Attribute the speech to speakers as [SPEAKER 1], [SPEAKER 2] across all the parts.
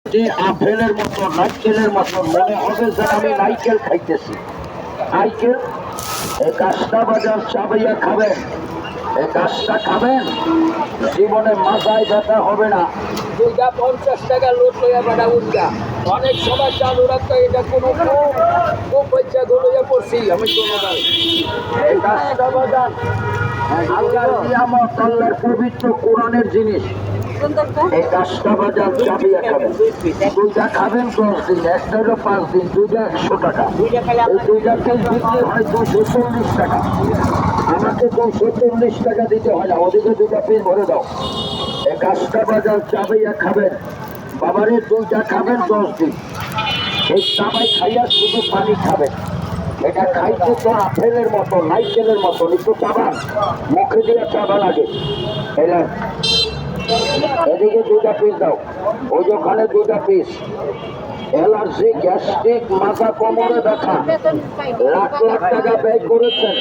[SPEAKER 1] যে আপেলের মতো নারকেলের মতো মনে হবে যে আমি নারকেল খাইতেছি। নারকেল এই কাজটা বাজার চাবাইয়া খাবেন, এই কাজটা খাবেন, জীবনে মাথায় ব্যথা হবে না।
[SPEAKER 2] 50 টাকা লোট লইয়া বেড়া উঠা অনেক সময় চালু রাখতে এটা কোনো খুব পয়সা ধরিয়া পড়ছি আমি
[SPEAKER 1] এই কাজটা বাজার আল্লাহর নিয়ামত, আল্লাহর পবিত্র কোরআনের জিনিস। এই কাজটা বাজার চাবিয়া খাবেন, দুইটা খাবেন 10 দিন, একটা হলো 5 দিন, দুইটা 100 টাকা। এই দুইটা তেল বিক্রি হয় 240 টাকা। আমাকে 240 টাকা দিতে হয় না, ওদিকে দুইটা পিস ভরে দাও। এই কাজটা বাজার চাবিয়া খাবেন, বাবারে দুইটা খাবেন 10 দিন। এই চাবাই খাইয়া শুধু পানি খাবেন। এটা খাইতে তো আপেলের মতো নাইকেলের মতো, একটু চাবান, মুখে দিয়ে চাবা লাগে। এলেন এদিকে দুইটা পিস দাও, ওই ওখানে দুইটা পিস। অ্যালার্জি, গ্যাস্ট্রিক, মাথা কোমরে ব্যথা, লাখ লাখ টাকা ব্যয় করেছেন,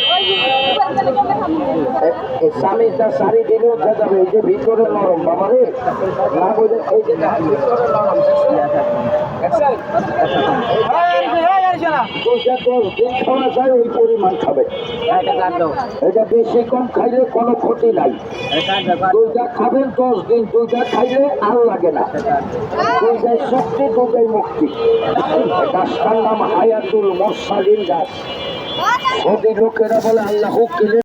[SPEAKER 1] স্বামীটা শাড়ি দিলে উঠে যাবে। এই যে ভিতরে নরম বাবারে, না বলে এই যে ভিতরে নরম দিন খাওয়া যায় ওই পরিমাণ খাবে। এটা বেশি কম খাইলে কোনো ক্ষতি নাই। দুইটা খাবেন 10 দিন, দুইটা খাইলে আর লাগে না। দুইটাই শক্তি, দুইটাই মুক্তি। গাছটার নাম হায়াতুল মুরসালিন গাছ। সৌদি লোকেরা বলে আল্লাহ